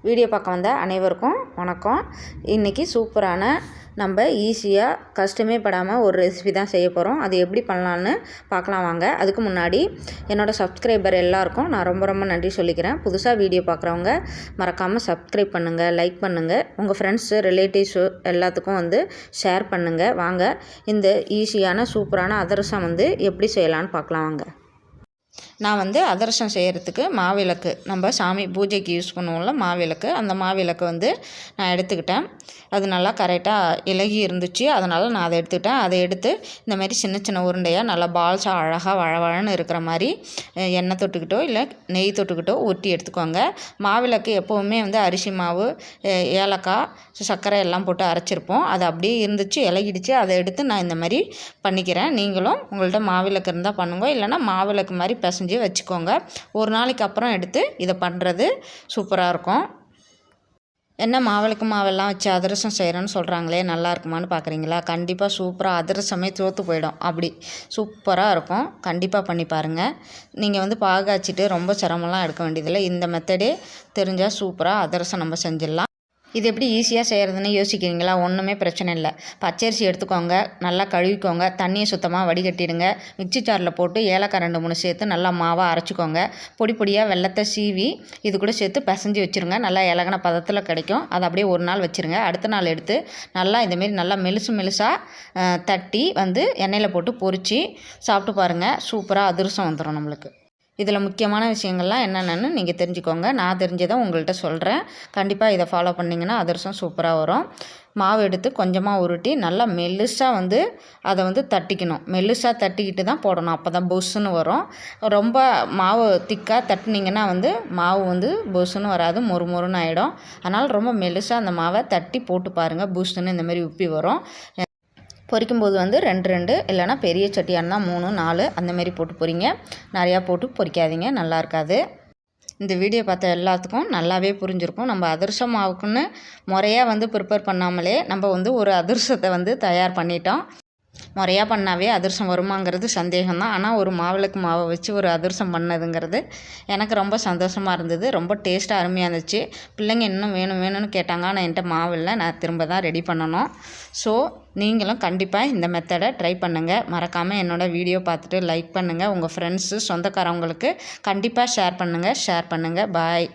Video பார்க்க வந்த அனைவருக்கும் வணக்கம். இன்றைக்கி சூப்பரான நம்ம ஈஸியாக கஷ்டமே படாமல் ஒரு ரெசிபி தான் செய்ய போகிறோம். அது எப்படி பண்ணலான்னு பார்க்கலாம் வாங்க. அதுக்கு முன்னாடி என்னோடய சப்ஸ்கிரைபர் எல்லாருக்கும் நான் ரொம்ப நன்றி சொல்லிக்கிறேன். புதுசாக வீடியோ பார்க்குறவங்க மறக்காமல் சப்ஸ்கிரைப் பண்ணுங்கள், லைக் பண்ணுங்கள், உங்கள் ஃப்ரெண்ட்ஸு ரிலேட்டிவ்ஸு எல்லாத்துக்கும் ஷேர் பண்ணுங்கள். வாங்க இந்த ஈஸியான சூப்பரான அதிரசம் எப்படி செய்யலான்னு பார்க்கலாம் வாங்க. நான் அதிரசம் செய்கிறதுக்கு மாவிளக்கு, நம்ம சாமி பூஜைக்கு யூஸ் பண்ணுவோம்ல மாவிளக்கு, அந்த மாவிளக்கு நான் எடுத்துக்கிட்டேன். அது நல்லா கரெக்டாக இலகி இருந்துச்சு, அதனால் நான் அதை எடுத்துக்கிட்டேன். அதை எடுத்து இந்தமாரி சின்ன உருண்டையாக நல்லா பால்ஸாக அழகாக வழவழன்னு இருக்கிற மாதிரி எண்ணெய் தொட்டுக்கிட்டோ இல்லை நெய் தொட்டுக்கிட்டோ ஊற்றி எடுத்துக்கோங்க. மாவிளக்கு எப்போவுமே அரிசி மாவு, ஏலக்காய், சர்க்கரை எல்லாம் போட்டு அரைச்சிருப்போம். அது அப்படியே இருந்துச்சு, இலகிடுச்சு. அதை எடுத்து நான் இந்த மாதிரி பண்ணிக்கிறேன். நீங்களும் உங்கள்கிட்ட மாவிளக்கு இருந்தால் பண்ணுங்க, இல்லைனா மாவிளக்கு மாதிரி பிசைஞ்சு வச்சுக்கோங்க. ஒரு நாளைக்கு அப்புறம் எடுத்து இதை பண்ணுறது சூப்பராக இருக்கும். என்ன மாவிளக்கு மாவெல்லாம் வச்சு அதிரசம் செய்கிறேன்னு சொல்கிறாங்களே, நல்லா இருக்குமான்னு பார்க்குறீங்களா? கண்டிப்பாக சூப்பராக அதிரசமே தோற்று போயிடும், அப்படி சூப்பராக இருக்கும். கண்டிப்பாக பண்ணி பாருங்கள். நீங்கள் பாகு காய்ச்சிட்டு ரொம்ப சிரமம்லாம் எடுக்க வேண்டியதில்லை. இந்த மெத்தடே தெரிஞ்சால் சூப்பராக அதிரசம் நம்ம செஞ்சிடலாம். இது எப்படி ஈஸியாக செய்கிறதுன்னு யோசிக்கிறீங்களா? ஒன்றுமே பிரச்சனை இல்லை. பச்சரிசி எடுத்துக்கோங்க, நல்லா கழுவிக்கோங்க, தண்ணியை சுத்தமாக வடிகட்டிடுங்க. மிக்சி ஜாரில் போட்டு ஏலக்காய் 2-3 சேர்த்து நல்லா மாவாக அரைச்சிக்கோங்க. பொடியாக வெல்லத்தை சீவி இது கூட சேர்த்து பிசைஞ்சு வச்சுருங்க. நல்லா இலகின பதத்தில் கிடைக்கும். அதை அப்படியே ஒரு நாள் வச்சுருங்க. அடுத்த நாள் எடுத்து நல்லா இந்தமாரி நல்லா மெலுசாக தட்டி எண்ணெயில் போட்டு பொரித்து சாப்பிட்டு பாருங்கள். சூப்பராக அதிரசம் வந்துடும் நம்மளுக்கு. இதில் முக்கியமான விஷயங்கள்லாம் என்னென்னு நீங்கள் தெரிஞ்சுக்கோங்க. நான் தெரிஞ்சதை உங்கள்கிட்ட சொல்கிறேன். கண்டிப்பாக இதை ஃபாலோ பண்ணிங்கன்னா அதிரசம் சூப்பராக வரும். மாவு எடுத்து கொஞ்சமாக உருட்டி நல்லா மெல்லுசாக அதை தட்டிக்கணும். மெல்லுசாக தட்டிக்கிட்டு தான் போடணும், அப்போ தான் பொஸ்ஸுன்னு வரும். ரொம்ப மாவு திக்காக தட்டினீங்கன்னா மாவு பொஸ்ஸுன்னு வராது, மொறுன்னு ஆகிடும். அதனால் ரொம்ப மெல்லுசாக அந்த மாவை தட்டி போட்டு பாருங்கள். பூஸ்ட்டுன்னு இந்தமாரி உப்பி வரும். பொரிக்கும்போது 2 இல்லைனா பெரிய சட்டியாக இருந்தால் 3-4 அந்தமாரி போட்டு பொரிங்க. நிறையா போட்டு பொரிக்காதீங்க, நல்லா இருக்காது. இந்த வீடியோ பார்த்த எல்லாத்துக்கும் நல்லாவே புரிஞ்சிருக்கும். நம்ம அதிரசம் மாவுக்குன்னு முறையாக ப்ரிப்பேர் பண்ணாமலே நம்ம ஒரு அதிரசத்தை தயார் பண்ணிட்டோம். முறையாக பண்ணாவே அதிரசம் வருமாங்கிறது சந்தேகம்தான். ஆனால் ஒரு மாவிளக்கு மாவை வச்சு ஒரு அதிரசம் பண்ணதுங்கிறது எனக்கு ரொம்ப சந்தோஷமாக இருந்தது. ரொம்ப டேஸ்ட்டாக அருமையாக இருந்துச்சு. பிள்ளைங்க இன்னும் வேணும்னு கேட்டாங்க. ஆனால் என்கிட்ட மாவு இல்லை, நான் திரும்ப தான் ரெடி பண்ணணும். ஸோ நீங்களும் கண்டிப்பாக இந்த மெத்தடை ட்ரை பண்ணுங்கள். மறக்காமல் என்னோடய வீடியோ பார்த்துட்டு லைக் பண்ணுங்கள். உங்கள் ஃப்ரெண்ட்ஸு சொந்தக்காரவங்களுக்கு கண்டிப்பாக ஷேர் பண்ணுங்கள். பாய்.